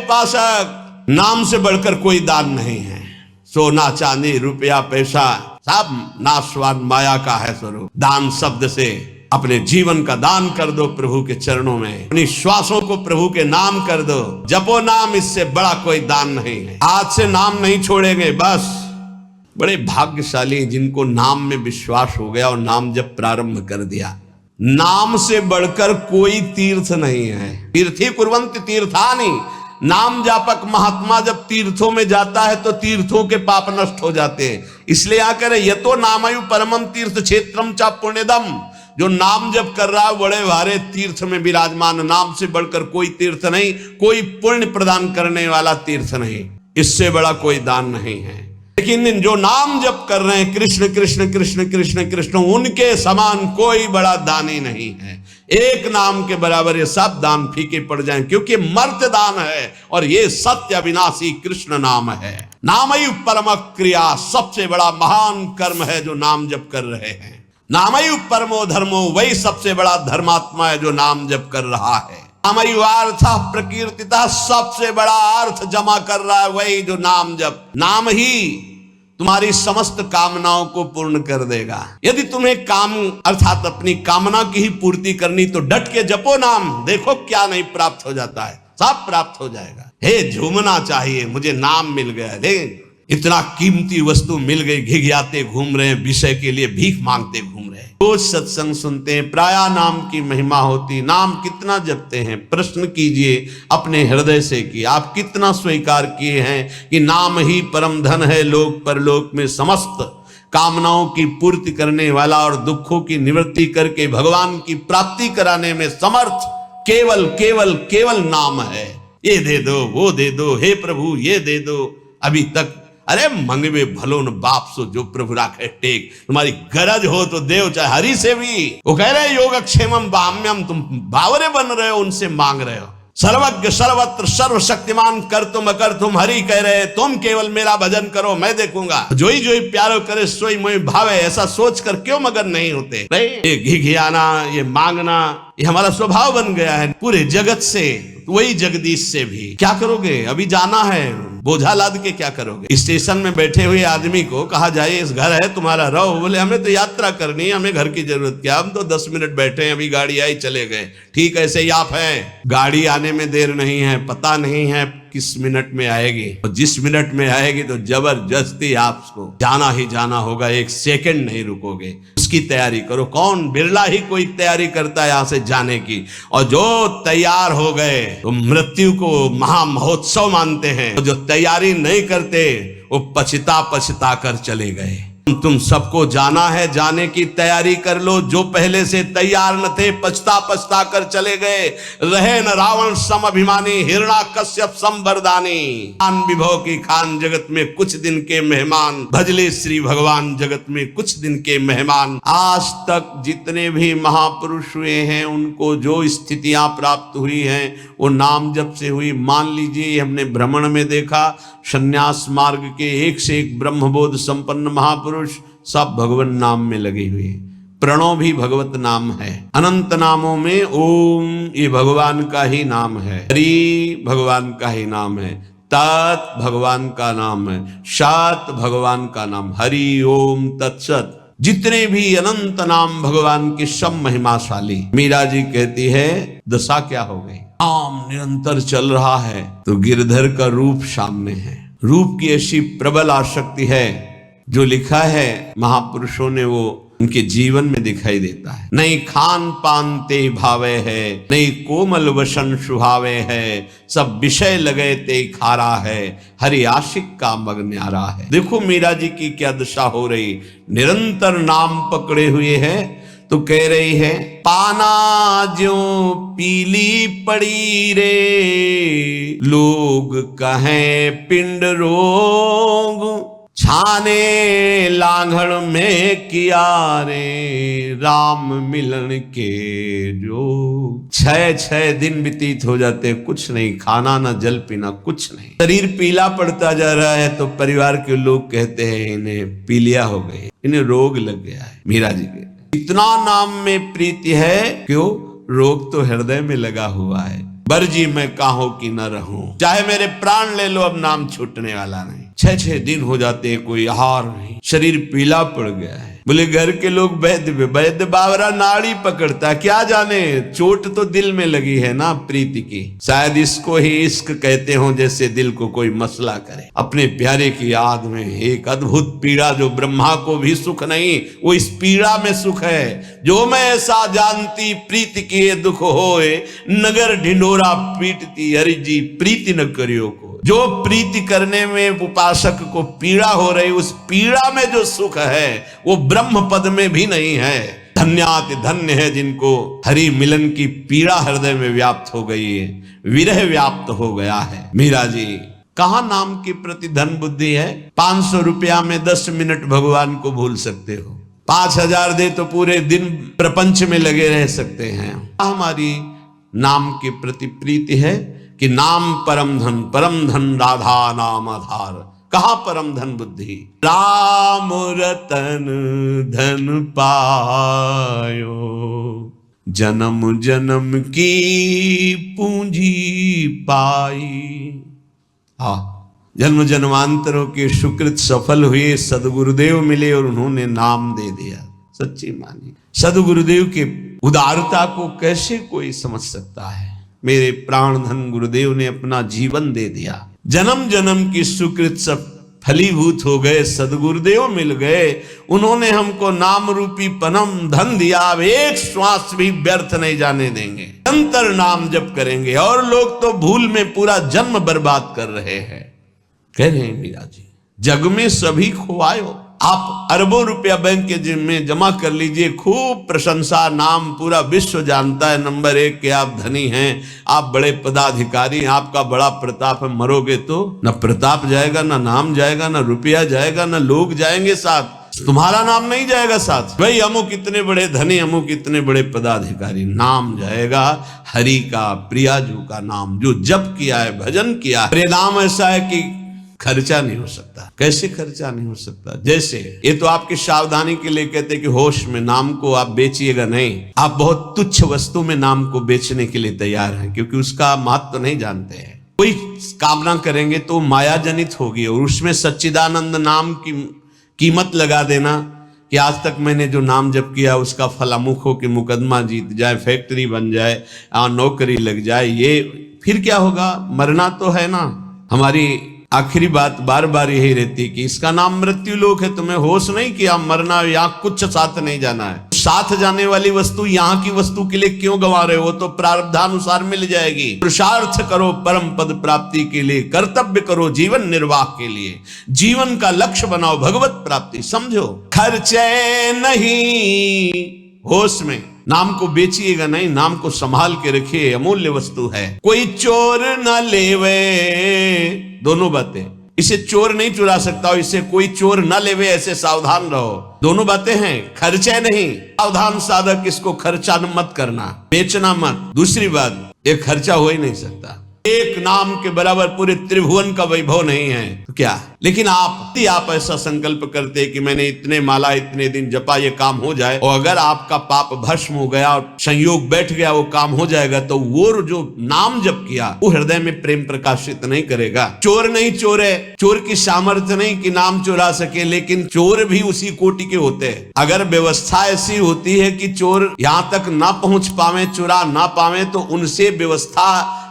उपासक, नाम से बढ़कर कोई दान नहीं है। सोना चांदी रुपया पैसा सब नाशवान माया का है स्वरूप। दान शब्द से अपने जीवन का दान कर दो प्रभु के चरणों में, अपनी श्वासों को प्रभु के नाम कर दो। जपो नाम, इससे बड़ा कोई दान नहीं है। आज से नाम नहीं छोड़ेंगे, बस बड़े भाग्यशाली जिनको नाम में विश्वास हो गया और नाम जब प्रारंभ कर दिया। नाम से बढ़कर कोई तीर्थ नहीं है। तीर्थी कुर्वन्ति तीर्थानि, नाम जापक महात्मा जब तीर्थों में जाता है तो तीर्थों के पाप नष्ट हो जाते हैं। इसलिए आकर यतो नामयु परमम तीर्थ क्षेत्रम चा पुण्यदम, जो नाम जब कर रहा है बड़े भारे तीर्थ में विराजमान। नाम से बढ़कर कोई तीर्थ नहीं, कोई पुण्य प्रदान करने वाला तीर्थ नहीं, इससे बड़ा कोई दान नहीं है। लेकिन जो नाम जप कर रहे हैं कृष्ण कृष्ण कृष्ण कृष्ण कृष्ण, उनके समान कोई बड़ा दानी नहीं है। एक नाम के बराबर ये सब दान फीके पड़ जाएं, क्योंकि मर्त्य दान है और ये सत्य अविनाशी कृष्ण नाम है। नामयु परम क्रिया, सबसे बड़ा महान कर्म है जो नाम जप कर रहे हैं। नामयु परमो धर्मो, वही सबसे बड़ा धर्मात्मा है जो नाम जप कर रहा है। नामयु अर्थ प्रकीर्तिता, सबसे बड़ा अर्थ जमा कर रहा है वही जो नाम जप। नाम ही तुम्हारी समस्त कामनाओं को पूर्ण कर देगा। यदि तुम्हें काम अर्थात अपनी कामना की ही पूर्ति करनी तो डट के जपो नाम, देखो क्या नहीं प्राप्त हो जाता है, सब प्राप्त हो जाएगा। हे झूमना चाहिए, मुझे नाम मिल गया, लेकिन इतना कीमती वस्तु मिल गई, घिघियाते घूम रहे हैं, विषय के लिए भीख मांगते घूम रहे हैं। रोज सत्संग सुनते हैं, प्रायः नाम की महिमा होती। नाम कितना जपते हैं, प्रश्न कीजिए अपने हृदय से कि आप कितना स्वीकार किए हैं कि नाम ही परम धन है, लोक परलोक में समस्त कामनाओं की पूर्ति करने वाला और दुखों की निवृत्ति करके भगवान की प्राप्ति कराने में समर्थ केवल केवल केवल नाम है। ये दे दो, वो दे दो, हे प्रभु ये दे दो। अभी तक अरे मंगवे भलो न बाप सो जो प्रभु राखे टेक, तुम्हारी गरज हो तो देव, चाहे हरि से भी। वो कह रहे योगक्षेमम बाम्यम, तुम बावरे बन रहे हो, उनसे मांग रहे हो। सर्वज्ञ सर्वत्र सर्वशक्तिमान कर तुम अकर तुम, हरि कह रहे तुम केवल मेरा भजन करो, मैं देखूंगा। जो ही प्यारो करे सोई मोहि भावे, ऐसा सोच कर क्यों मगन नहीं होते? ये घिघियाना, ये मांगना, ये हमारा स्वभाव बन गया है पूरे जगत से, वही जगदीश से भी। क्या करोगे? अभी जाना है, बोझा लाद के क्या करोगे? स्टेशन में बैठे हुए आदमी को कहा जाए इस घर है तुम्हारा, रहो। बोले हमें तो यात्रा करनी है, हमें घर की जरूरत क्या, हम तो 10 मिनट बैठे हैं, अभी गाड़ी आई चले गए। ठीक ऐसे ही आप हैं, गाड़ी आने में देर नहीं है, पता नहीं है किस मिनट में आएगी, और जिस मिनट में आएगी तो जबरदस्ती आपको जाना ही जाना होगा, एक सेकंड नहीं रुकोगे। उसकी तैयारी करो। कौन, बिरला ही कोई तैयारी करता है यहां से जाने की, और जो तैयार हो गए तो मृत्यु को महा महोत्सव मानते हैं, जो तैयारी नहीं करते वो पछता पछता कर चले गए। तुम सबको जाना है, जाने की तैयारी कर लो। जो पहले से तैयार न थे पछता पछता कर चले गए। रहे न रावण सम अभिमानी, हिरणा कश्यप सम वरदानी। खान विभव की खान, जगत में कुछ दिन के मेहमान, भजले श्री भगवान जगत में कुछ दिन के मेहमान। आज तक जितने भी महापुरुष हुए हैं उनको जो स्थितियां प्राप्त हुई हैं वो नाम जप से हुई। मान लीजिए हमने भ्रमण में देखा, संन्यास मार्ग के एक से एक ब्रह्मबोध संपन्न महापुरुष सब भगवान नाम में लगे हुए। प्रणव भी भगवत नाम है। अनंत नामों में ओम ये भगवान का ही नाम है, हरि भगवान का ही नाम है, तत् भगवान का नाम है, सत भगवान का नाम, हरि ओम तत्सत। जितने भी अनंत नाम भगवान की सब महिमाशाली। मीरा जी कहती है दशा क्या हो गई, नाम निरंतर चल रहा है तो गिरधर का रूप सामने है। रूप की ऐसी प्रबल आसक्ति है, जो लिखा है महापुरुषों ने वो उनके जीवन में दिखाई देता है। नहीं खान पान ते भावे है, नहीं कोमल वसन सुहावे है, सब विषय लगे ते खारा है, हरि आशिक का मग न्यारा है। देखो मीरा जी की क्या दशा हो रही, निरंतर नाम पकड़े हुए है। तो कह रही है पाना ज्यो पीली पड़ी रे, लोग कहें पिंड रोग, छाने लांघड़ में किया रे, राम मिलन के जो। 6 दिन व्यतीत हो जाते, कुछ नहीं, खाना ना जल पीना, कुछ नहीं। शरीर पीला पड़ता जा रहा है तो परिवार के लोग कहते हैं इन्हें पीलिया हो गई, इन्हें रोग लग गया है। मीरा जी के इतना नाम में प्रीति है, क्यों? रोग तो हृदय में लगा हुआ है। बरजी मैं काहो की न रहूं, चाहे मेरे प्राण ले लो अब नाम छूटने वाला नहीं। 6-6 दिन हो जाते हैं, कोई आहार नहीं, शरीर पीला पड़ गया है। बोले घर के लोग वैद्य बावरा नाड़ी पकड़ता, क्या जाने चोट तो दिल में लगी है ना प्रीति की, शायद इसको ही इश्क कहते हो, जैसे दिल को कोई मसला करे। अपने प्यारे की याद में एक अद्भुत पीड़ा, जो ब्रह्मा को भी सुख नहीं, वो इस पीड़ा में सुख है। जो मैं ऐसा जानती प्रीति के दुख होए, नगर ढिंडोरा पीटती हरिजी प्रीति न करियो को। जो प्रीति करने में उपासक को पीड़ा हो रही, उस पीड़ा में जो सुख है वो ब्रह्म पद में भी नहीं है। धन्याति धन्य है जिनको हरि मिलन की पीड़ा हृदय में व्याप्त हो गई है, विरह व्याप्त हो गया है। मीरा जी, कहां नाम के प्रति धन बुद्धि है? 500 रुपया में 10 मिनट भगवान को भूल सकते हो, 5000 दे तो पूरे दिन प्रपंच में लगे रह सकते हैं। हमारी नाम के प्रति प्रीति है कि नाम परम धन राधा नाम आधार। कहा परम धन बुद्धि? राम रतन धन पायो, जन्म जन्म की पूंजी पाई। हाँ, जन्म जन्मांतरों के सुकृत सफल हुए, सदगुरुदेव मिले और उन्होंने नाम दे दिया। सच्ची मानी सदगुरुदेव के उदारता को कैसे कोई समझ सकता है। मेरे प्राण धन गुरुदेव ने अपना जीवन दे दिया, जन्म जन्म की सुकृत सब फलीभूत हो गए, सदगुरुदेव मिल गए, उन्होंने हमको नाम रूपी परम धन दिया। अब एक श्वास भी व्यर्थ नहीं जाने देंगे, निरंतर नाम जप करेंगे। और लोग तो भूल में पूरा जन्म बर्बाद कर रहे हैं। कह रहे हैं मीरा जी, जग में सभी खोआयो, आप अरबों रुपया बैंक के में जमा कर लीजिए, खूब प्रशंसा, नाम पूरा विश्व जानता है नंबर 1 के आप धनी हैं, आप बड़े पदाधिकारी, आपका बड़ा प्रताप है। मरोगे तो न प्रताप जाएगा, न नाम जाएगा, न रुपया जाएगा, न लोग जाएंगे साथ, तुम्हारा नाम नहीं जाएगा साथ। भाई अमुक कितने बड़े धनी, अमुक कितने बड़े पदाधिकारी, नाम जाएगा हरि का, प्रियाजू का नाम जो जप किया है, भजन किया है। परिणाम ऐसा है कि खर्चा नहीं हो सकता। कैसे खर्चा नहीं हो सकता? जैसे ये तो आपकी सावधानी के लिए कहते हैं कि होश में नाम को आप बेचिएगा नहीं। आप बहुत तुच्छ वस्तु में नाम को बेचने के लिए तैयार हैं, क्योंकि उसका महत्व तो नहीं जानते हैं। कोई कामना करेंगे तो माया जनित होगी, और उसमें सच्चिदानंद नाम की कीमत लगा देना कि आज तक मैंने जो नाम जप किया उसका फल अमुक हो कि मुकदमा जीत जाए, फैक्ट्री बन जाए, नौकरी लग जाए, ये फिर क्या होगा? मरना तो है ना। हमारी आखिरी बात बार बार यही रहती कि इसका नाम मृत्यु लोक है, तुम्हें होश नहीं किया मरना, यहाँ कुछ साथ नहीं जाना है। साथ जाने वाली वस्तु यहाँ की वस्तु के लिए क्यों गंवा रहे हो? तो प्रारब्धानुसार मिल जाएगी। पुरुषार्थ करो परम पद प्राप्ति के लिए, कर्तव्य करो जीवन निर्वाह के लिए, जीवन का लक्ष्य बनाओ भगवत प्राप्ति। समझो, खर्चे नहीं, होश में नाम को बेचिएगा नहीं, नाम को संभाल के रखिए, अमूल्य वस्तु है। कोई चोर न लेवे, दोनों बातें, इसे चोर नहीं चुरा सकता, और इसे कोई चोर न लेवे, ऐसे सावधान रहो। दोनों बातें हैं, खर्चे नहीं, सावधान साधक, इसको खर्चा मत करना, बेचना मत। दूसरी बात, ये खर्चा हो ही नहीं सकता, एक नाम के बराबर पूरे त्रिभुवन का वैभव नहीं है तो क्या। लेकिन आप ऐसा संकल्प करते कि मैंने इतने माला इतने दिन जपा, ये काम हो जाए, और अगर आपका पाप भस्म हो गया और संयोग बैठ गया, वो काम हो जाएगा, तो वो जो नाम जप किया वो हृदय में प्रेम प्रकाशित नहीं करेगा। चोर नहीं चोर है, चोर की सामर्थ्य नहीं कि नाम चुरा सके, लेकिन चोर भी उसी कोटि के होते हैं। अगर व्यवस्था ऐसी होती है कि चोर यहाँ तक ना पहुंच पावे, चुरा ना पावे, तो उनसे व्यवस्था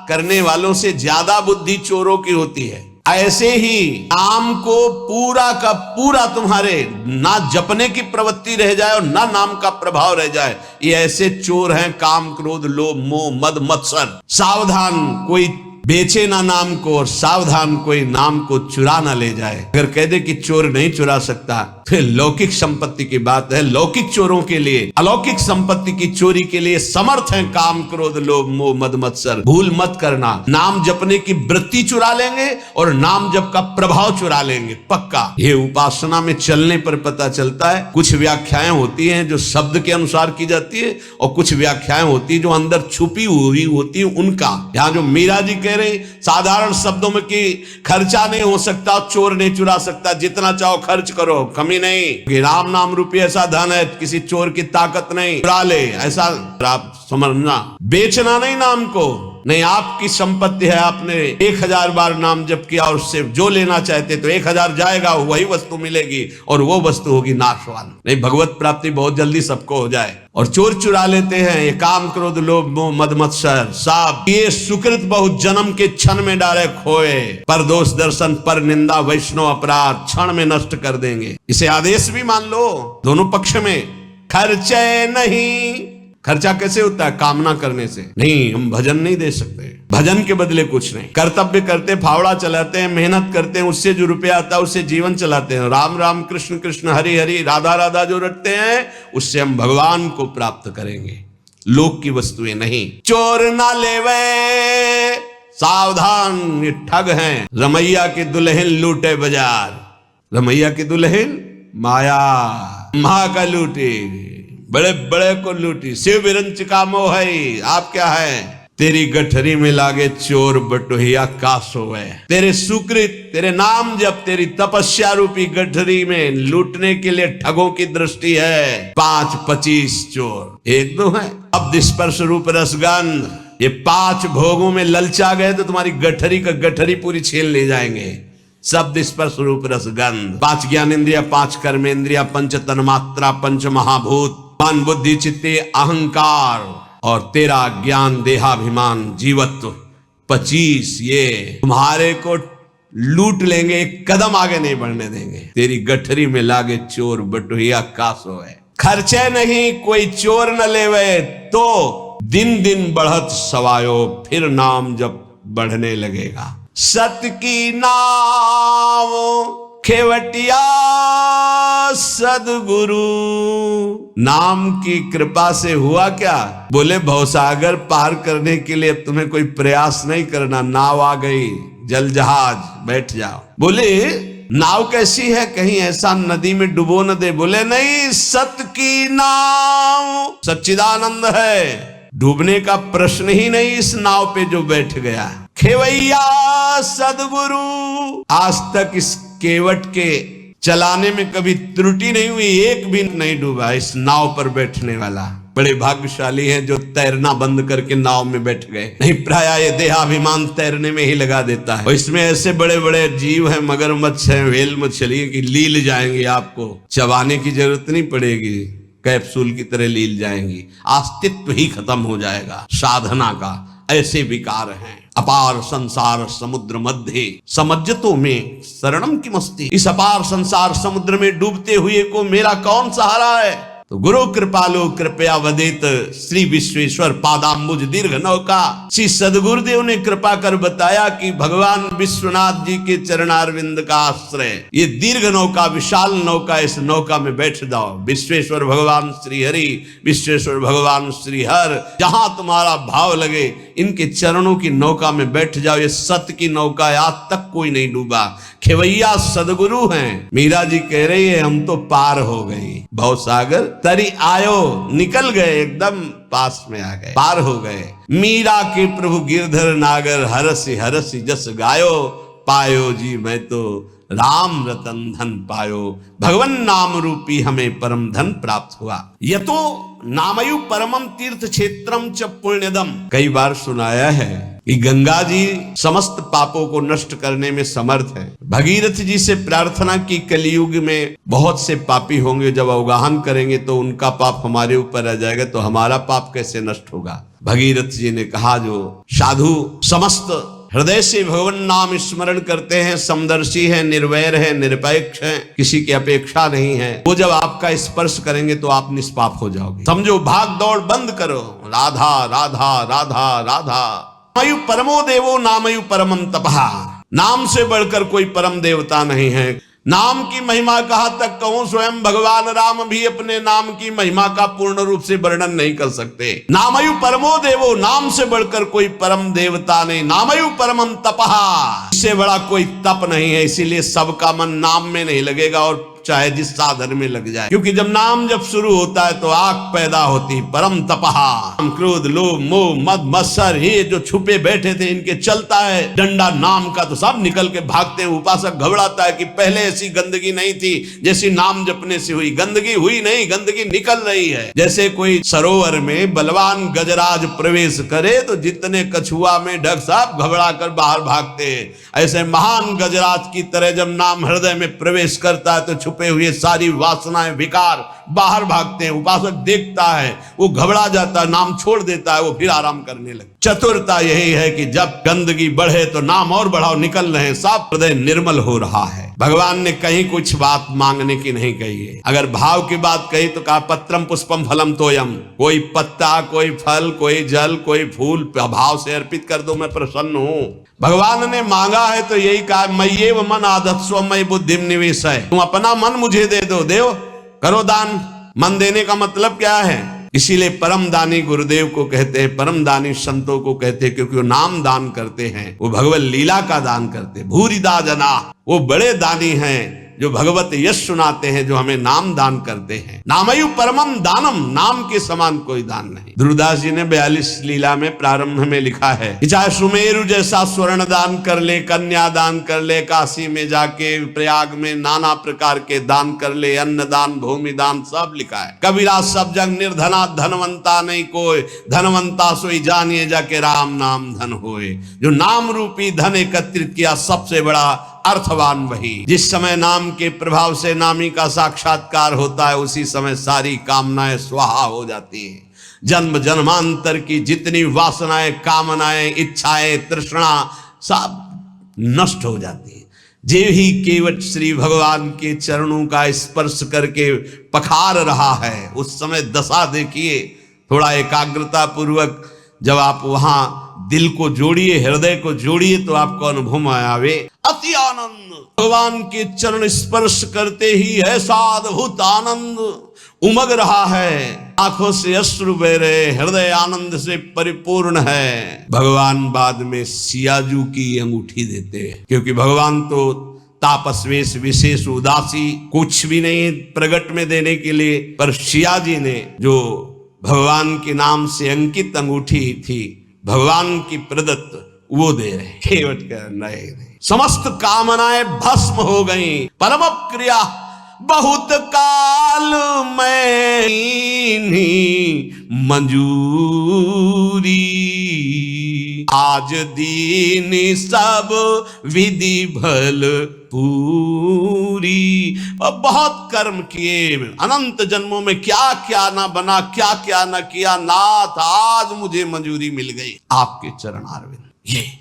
करने वालों से ज्यादा बुद्धि चोरों की होती है। ऐसे ही नाम को पूरा का पूरा तुम्हारे ना जपने की प्रवृत्ति रह जाए और ना नाम का प्रभाव रह जाए, ये ऐसे चोर हैं, काम क्रोध लोभ मोह मद मत्सर। सावधान कोई बेचे ना नाम को, और सावधान कोई नाम को चुरा ना ले जाए। अगर कह दे कि चोर नहीं चुरा सकता, फिर लौकिक संपत्ति की बात है। लौकिक चोरों के लिए, अलौकिक संपत्ति की चोरी के लिए समर्थ है काम क्रोध लोभ मोह मद मत्सर। भूल मत करना, नाम जपने की वृत्ति चुरा लेंगे और नाम जप का प्रभाव चुरा लेंगे, पक्का। ये उपासना में चलने पर पता चलता है। कुछ व्याख्याएं होती हैं जो शब्द के अनुसार की जाती है, और कुछ व्याख्याएं होती है जो अंदर छुपी हुई होती है उनका। यहाँ जो मीरा जी कह रहे साधारण शब्दों में कि खर्चा नहीं हो सकता, चोर नहीं चुरा सकता, जितना चाहो खर्च करो, कमी नहीं। राम नाम रूपी ऐसा धन है, किसी चोर की ताकत नहीं, चुरा ले, ऐसा आप समझना। बेचना नहीं नाम को, नहीं, आपकी संपत्ति है, आपने 1000 बार नाम जप किया और उससे जो लेना चाहते तो 1000 जाएगा, वही वस्तु मिलेगी और वो वस्तु होगी नाशवान। नहीं, भगवत प्राप्ति बहुत जल्दी सबको हो जाए। और चोर चुरा लेते हैं, ये काम क्रोध लोभ मोह मद मत्सर साब, ये सुकृत बहुत जन्म के क्षण में डाले खोए, पर दोष दर्शन पर निंदा वैष्णव अपराध क्षण में नष्ट कर देंगे। इसे आदेश भी मान लो दोनों पक्ष में। खर्चे नहीं, खर्चा कैसे होता है? कामना करने से। नहीं, हम भजन नहीं दे सकते, भजन के बदले कुछ नहीं। कर्तव्य करते, फावड़ा चलाते हैं, मेहनत करते हैं, उससे जो रुपया आता है उससे जीवन चलाते हैं। राम राम कृष्ण कृष्ण हरि हरि राधा राधा जो रटते हैं, उससे हम भगवान को प्राप्त करेंगे, लोक की वस्तुएं नहीं। चोर ना लेवे, सावधान, ये ठग हैं। रमैया के दुल्हन लूटे बाजार, रमैया की दुल्हन माया माँ का लूटी, बड़े बड़े को लूटी। शिव विरंच का मोह है, आप क्या है? तेरी गठरी में लागे चोर बटोहिया का सोवे। तेरे सुकृत, तेरे नाम जब तेरी तपस्या रूपी गठरी में लूटने के लिए ठगों की दृष्टि है। 5-25 चोर, एक दो है। अब स्पर्श रूप रसगंध, ये 5 भोगों में ललचा गए तो तुम्हारी गठरी का गठरी पूरी छीन ले जाएंगे। शब्द स्पर्श रूप रसगंध, 5 ज्ञानेन्द्रिया, 5 कर्मेंद्रिया, 5 तन्मात्रा, 5 महाभूत, मन बुद्धि चित्ते अहंकार और तेरा ज्ञान देहाभिमान जीवत्व 25, ये तुम्हारे को लूट लेंगे, एक कदम आगे नहीं बढ़ने देंगे। तेरी गठरी में लागे चोर बटुहिया का सोए। खर्चे नहीं कोई चोर न लेवे, तो दिन दिन बढ़त सवायो, फिर नाम जब बढ़ने लगेगा। सत की नाव खेवटिया सदगुरु, नाम की कृपा से हुआ क्या? बोले भवसागर पार करने के लिए अब तुम्हें कोई प्रयास नहीं करना, नाव आ गई, जल जहाज, बैठ जाओ। बोले नाव कैसी है, कहीं ऐसा नदी में डुबो न दे। बोले नहीं, सत की नाव सच्चिदानंद है, डूबने का प्रश्न ही नहीं इस नाव पे जो बैठ गया। खेवैया सदगुरु, आज तक इस केवट के चलाने में कभी त्रुटि नहीं हुई, एक भी नहीं डूबा इस नाव पर बैठने वाला। बड़े भाग्यशाली हैं जो तैरना बंद करके नाव में बैठ गए। नहीं, प्राय ये देहाभिमान तैरने में ही लगा देता है। और इसमें ऐसे बड़े बड़े जीव हैं, मगरमच्छ हैं, व्हेल मछली की लील जाएंगी, आपको चबाने की जरूरत नहीं पड़ेगी, कैप्सूल की तरह लील जाएंगी, अस्तित्व ही खत्म हो जाएगा साधना का। ऐसे विकार हैं। अपार संसार समुद्र मध्य समज्जतों में शरणम की मस्ती, इस अपार संसार समुद्र में डूबते हुए को मेरा कौन सहारा है? तो गुरु कृपालु कृपया वदित श्री विश्वेश्वर पादाम्बुज दीर्घ नौका। श्री सदगुरुदेव ने कृपा कर बताया कि भगवान विश्वनाथ जी के चरणारविंद का आश्रय, ये दीर्घ नौका, विशाल नौका, इस नौका में बैठ जाओ। विश्वेश्वर भगवान श्री हरि, विश्वेश्वर भगवान श्री हर, जहां तुम्हारा भाव लगे इनके चरणों की नौका में बैठ जाओ। ये सत्य की नौका है, आज तक कोई नहीं डूबा। खेवैया सदगुरु हैं। मीरा जी कह रही है हम तो पार हो गई भवसागर, तरी आयो, निकल गए, एकदम पास में आ गए, पार हो गए। मीरा के प्रभु गिरधर नागर, हरसि हरसि जस गायो, पायो जी मैं तो राम रतन धन पायो। भगवान नाम रूपी हमें परम धन प्राप्त हुआ। यतो नामयु परमम तीर्थ क्षेत्रम च पुण्यदम। कई बार सुनाया है कि गंगा जी समस्त पापों को नष्ट करने में समर्थ है। भगीरथ जी से प्रार्थना की, कलयुग में बहुत से पापी होंगे, जब अवगाहन करेंगे तो उनका पाप हमारे ऊपर आ जाएगा, तो हमारा पाप कैसे नष्ट होगा? भगीरथ जी ने कहा जो साधु समस्त हृदय से भगवान नाम स्मरण करते हैं, समदर्शी है, निर्वैर है, निरपेक्ष है, किसी की अपेक्षा नहीं है, वो जब आपका स्पर्श करेंगे तो आप निष्पाप हो जाओगे। समझो, भाग दौड़ बंद करो, राधा राधा राधा राधा। नामयु परमो देवो नामयु परमम तपहा, नाम से बढ़कर कोई परम देवता नहीं है। नाम की महिमा कहां तक कहूं, स्वयं भगवान राम भी अपने नाम की महिमा का पूर्ण रूप से वर्णन नहीं कर सकते। नामयु परमो देवो, नाम से बढ़कर कोई परम देवता नहीं। नामयु परमम तपहा, इससे बड़ा कोई तप नहीं है, इसीलिए सबका मन नाम में नहीं लगेगा और चाहे जिस साधन में लग जाए, क्योंकि जब नाम जब शुरू होता है तो आग पैदा होती, परम तपहा, क्रोध लोभ मोह मद मत्सर, ये जो छुपे बैठे थे इनके चलता है डंडा नाम का, तो सब निकल के भागते हैं। उपासक घबराता है कि पहले ऐसी गंदगी नहीं थी जैसी नाम जपने से हुई। गंदगी हुई नहीं, गंदगी निकल रही है। जैसे कोई सरोवर में बलवान गजराज प्रवेश करे तो जितने कछुआ में ढक सब घबरा कर बाहर भागते हैं, ऐसे महान गजराज की तरह जब नाम हृदय में प्रवेश करता है तो छुपे हुए सारी वासनाएं विकार बाहर भागते हैं। उपासक देखता है, वो घबरा जाता है, नाम छोड़ देता है, वो फिर आराम करने लगता है। चतुरता यही है कि जब गंदगी बढ़े तो नाम और बढ़ाओ, निकल रहे हैं, साफ हृदय निर्मल हो रहा है। भगवान ने कहीं कुछ बात मांगने की नहीं कही है। अगर भाव की बात कही तो कहा पत्रम पुष्पम फलम तोयम, कोई पत्ता कोई फल कोई जल कोई फूल भाव से अर्पित कर दो, मैं प्रसन्न हूं। भगवान ने मांगा है तो यही कहा मय्येव मन आदत्स्व मयि बुद्धिम निवेशय, तुम अपना मन मुझे दे दो, देव करो दान। मन देने का मतलब क्या है? इसीलिए परम दानी गुरुदेव को कहते हैं, परम दानी संतों को कहते हैं, क्योंकि वो नाम दान करते हैं, वो भगवत लीला का दान करते हैं। भूरिदा जना, वो बड़े दानी हैं जो भगवत यश सुनाते हैं, जो हमें नाम दान करते हैं। नामयु परमम दानम, नाम के समान कोई दान नहीं। ध्रुवदास जी ने 42 लीला में प्रारंभ में लिखा है कि चाहे सुमेरु जैसा स्वर्ण दान कर ले, कन्या दान कर ले, काशी में जाके प्रयाग में नाना प्रकार के दान कर ले, अन्न दान भूमि दान सब लिखा है। कबीरा सब जग निर्धना धनवंता नहीं कोई, धनवंता सोई जानिए जाके राम नाम धन होए। जो नाम रूपी धन एकत्रित किया सबसे बड़ा अर्थवान वही। जिस समय नाम के प्रभाव से नामी का साक्षात्कार होता है उसी समय सारी कामनाएं स्वाहा हो जाती हैं। जन्म जन्मांतर की जितनी वासनाएं कामनाएं इच्छाएं तृष्णा सब नष्ट हो जाती है। जे ही केवट श्री भगवान के चरणों का स्पर्श करके पखार रहा है, उस समय दशा देखिए। थोड़ा एकाग्रता पूर्वक जब आप वहां दिल को जोड़िए, हृदय को जोड़िए, तो आपको अनुभव में आवे अति आनंद। भगवान के चरण स्पर्श करते ही ऐसा अद्भुत आनंद उमग रहा है, आंखों से अश्रु बह रहे, हृदय आनंद से परिपूर्ण है। भगवान बाद में सियाजू की अंगूठी देते हैं, क्योंकि भगवान तो तापस्वेश विशेष उदासी कुछ भी नहीं प्रगट में देने के लिए, पर सियाजी ने जो भगवान के नाम से अंकित अंगूठी थी भगवान की प्रदत्त, वो दे रहे। केवट का नहीं, समस्त कामनाएं भस्म हो गई। परम क्रिया बहुत काल में मंजूरी, आज दीन सब विधि भल पूरी। बहुत कर्म किए, अनंत जन्मों में क्या क्या ना बना, क्या क्या ना किया, नाथ आज मुझे मंजूरी मिल गई आपके चरण आरविंद।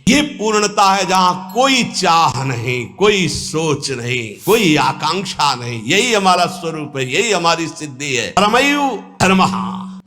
ये पूर्णता है जहां कोई चाह नहीं, कोई सोच नहीं, कोई आकांक्षा नहीं। यही हमारा स्वरूप है, यही हमारी सिद्धि है। परमयु धर्म,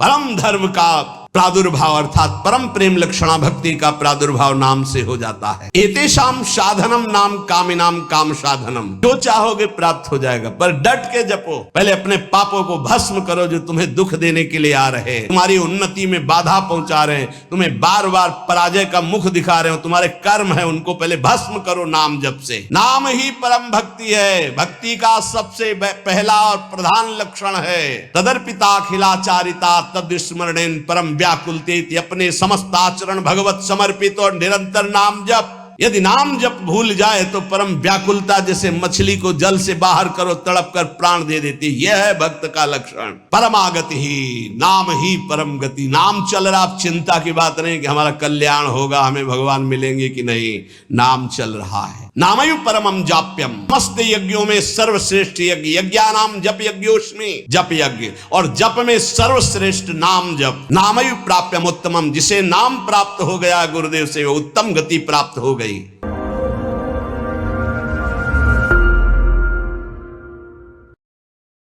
परम धर्म का प्रादुर्भाव अर्थात परम प्रेम लक्षणा भक्ति का प्रादुर्भाव नाम से हो जाता है। एतेषाम साधनम नाम कामिनाम काम साधनम, जो चाहोगे प्राप्त हो जाएगा, पर डट के जपो। पहले अपने पापों को भस्म करो जो तुम्हें दुख देने के लिए आ रहे, तुम्हारी उन्नति में बाधा पहुंचा रहे, तुम्हें बार बार पराजय का मुख दिखा रहे हो, तुम्हारे कर्म है, उनको पहले भस्म करो नाम जप से। नाम ही परम भक्ति है, भक्ति का सबसे पहला और प्रधान लक्षण है। तदर्पिता अखिलाचारिता तद स्मरणेन परम व्याकुलते, अपने समस्त आचरण भगवत समर्पित और निरंतर नाम जप। यदि नाम जप भूल जाए तो परम व्याकुलता, जैसे मछली को जल से बाहर करो तड़प कर प्राण दे देती, यह है भक्त का लक्षण। परमागति ही, नाम ही परम गति। नाम चल रहा, आप चिंता की बात नहीं कि हमारा कल्याण होगा, हमें भगवान मिलेंगे कि नहीं, नाम चल रहा है। नामयु परमम जाप्यम, समस्त यज्ञों में सर्वश्रेष्ठ यज्ञ, यज्ञानाम जप यज्ञोस्मि, जप यज्ञ, और जप में सर्वश्रेष्ठ नाम जप। नामयु प्राप्यम उत्तमम, जिसे नाम प्राप्त हो गया गुरुदेव से वो उत्तम गति प्राप्त हो गई।